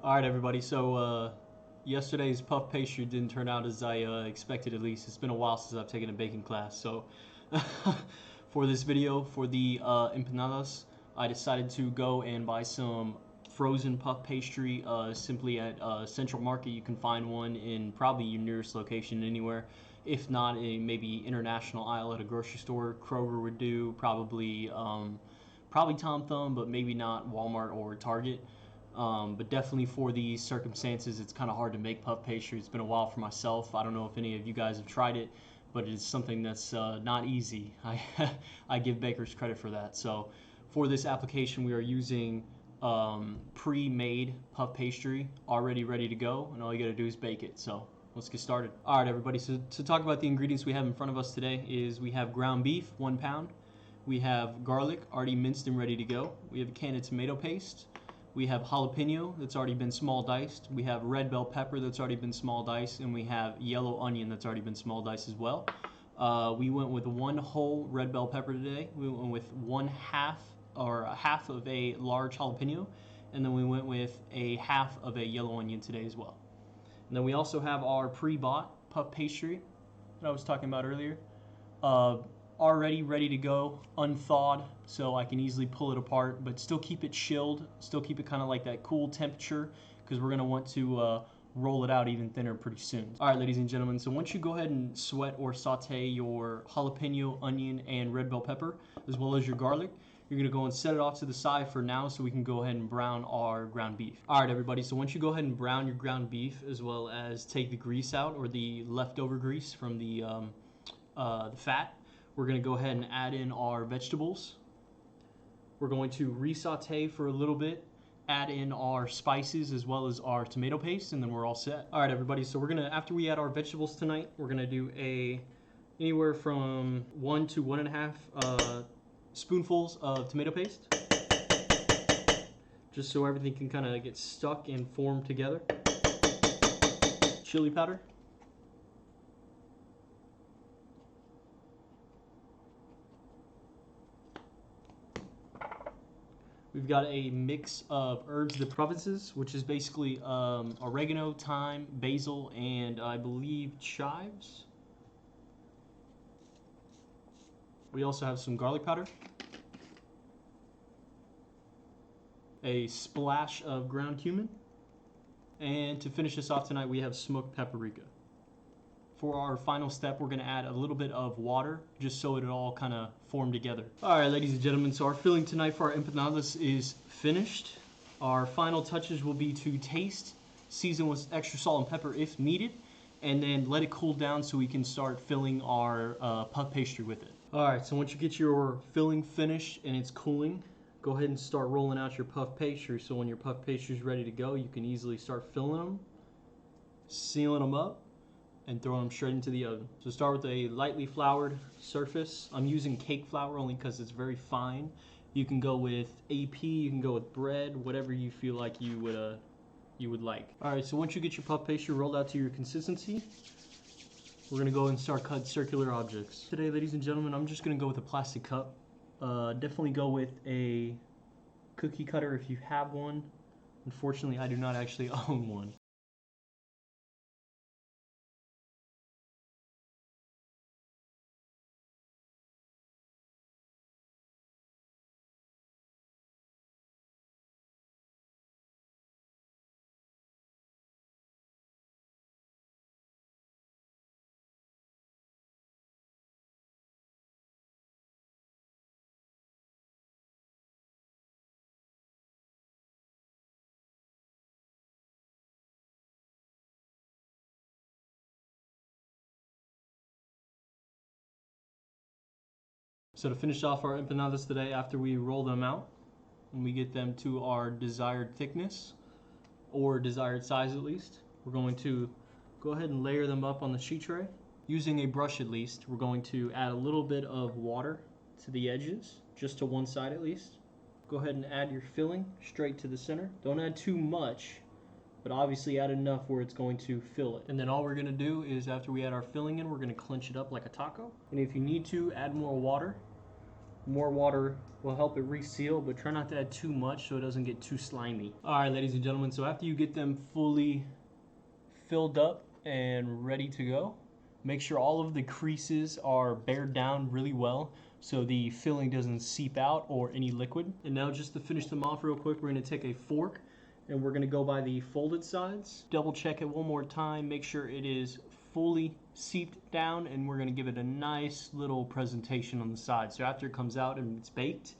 All right, everybody. So yesterday's puff pastry didn't turn out as I expected. At least it's been a while since I've taken a baking class. So for this video, for the empanadas, I decided to go and buy some frozen puff pastry. Simply at Central Market, you can find one in probably your nearest location anywhere. If not, a maybe international aisle at a grocery store. Kroger would do. Probably Tom Thumb, but maybe not Walmart or Target. But definitely for these circumstances, it's kind of hard to make puff pastry. It's been a while for myself. I don't know if any of you guys have tried it, but it's something that's not easy. I give bakers credit for that. So for this application, we are using pre-made puff pastry, already ready to go, and all you got to do is bake it. So let's get started. All right, everybody. So to talk about the ingredients we have in front of us today is we have ground beef, 1 pound. We have garlic, already minced and ready to go. We have a can of tomato paste. We have jalapeno that's already been small diced. We have red bell pepper that's already been small diced, and we have yellow onion that's already been small diced as well. We went with 1 whole red bell pepper today. We went with half of a large jalapeno, and then we went with a half of a yellow onion today as well. And then we also have our pre-bought puff pastry that I was talking about earlier. Already ready to go, unthawed, so I can easily pull it apart, but still keep it chilled, still keep it kind of like that cool temperature, because we're going to want to roll it out even thinner pretty soon. All right, ladies and gentlemen, so once you go ahead and sweat or saute your jalapeno, onion, and red bell pepper, as well as your garlic, you're going to go and set it off to the side for now so we can go ahead and brown our ground beef. All right, everybody, so once you go ahead and brown your ground beef, as well as take the grease out, or the leftover grease from the fat, we're going to go ahead and add in our vegetables. We're going to re-saute for a little bit, add in our spices as well as our tomato paste, and then we're all set. All right, everybody, so we're going to, after we add our vegetables tonight, we're going to do anywhere from 1 to 1.5 spoonfuls of tomato paste, just so everything can kind of get stuck and form together. Chili powder. We've got a mix of herbs de provinces, which is basically oregano, thyme, basil, and I believe chives. We also have some garlic powder, a splash of ground cumin, and to finish this off tonight, we have smoked paprika. For our final step, we're going to add a little bit of water just so it all kind of form together. All right, ladies and gentlemen, so our filling tonight for our empanadas is finished. Our final touches will be to taste, season with extra salt and pepper if needed, and then let it cool down so we can start filling our puff pastry with it. All right, so once you get your filling finished and it's cooling, go ahead and start rolling out your puff pastry. So when your puff pastry is ready to go, you can easily start filling them, sealing them up, and throwing them straight into the oven. So start with a lightly floured surface. I'm using cake flour only because it's very fine. You can go with AP, you can go with bread, whatever you feel like you would like. All right, so once you get your puff pastry rolled out to your consistency, we're gonna go and start cutting circular objects. Today, ladies and gentlemen, I'm just gonna go with a plastic cup. Definitely go with a cookie cutter if you have one. Unfortunately, I do not actually own one. So to finish off our empanadas today, after we roll them out and we get them to our desired thickness or desired size at least, we're going to go ahead and layer them up on the sheet tray. Using a brush at least, we're going to add a little bit of water to the edges, just to one side at least. Go ahead and add your filling straight to the center. Don't add too much, but obviously add enough where it's going to fill it. And then all we're gonna do is after we add our filling in, we're gonna clench it up like a taco. And if you need to, add more water. More water will help it reseal, but try not to add too much so it doesn't get too slimy. All right, ladies and gentlemen, so after you get them fully filled up and ready to go, make sure all of the creases are bared down really well so the filling doesn't seep out or any liquid. And now just to finish them off real quick, we're gonna take a fork and we're gonna go by the folded sides. Double check it one more time, make sure it is fully seeped down, and we're gonna give it a nice little presentation on the side. So after it comes out and it's baked,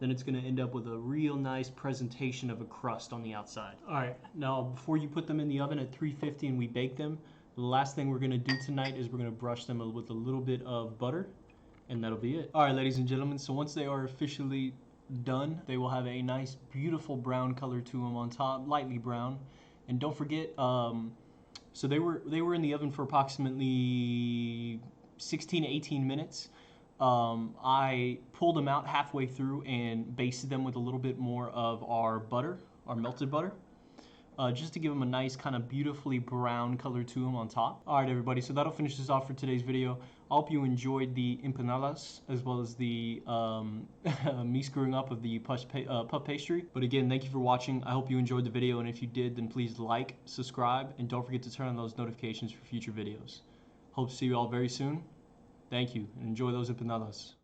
then it's gonna end up with a real nice presentation of a crust on the outside. All right, now before you put them in the oven at 350 and we bake them, the last thing we're gonna do tonight is we're gonna brush them with a little bit of butter, and that'll be it. All right, ladies and gentlemen, so once they are officially done, they will have a nice, beautiful brown color to them on top, lightly brown. And don't forget, so they were in the oven for approximately 16 to 18 minutes. I pulled them out halfway through and basted them with a little bit more of our butter, our melted butter, just to give them a nice kind of beautifully brown color to them on top. All right, everybody, so that'll finish this off for today's video. I hope you enjoyed the empanadas as well as the me screwing up of the puff pastry. But again, thank you for watching. I hope you enjoyed the video, and if you did, then please like, subscribe, and don't forget to turn on those notifications for future videos. Hope to see you all very soon. Thank you, and enjoy those empanadas.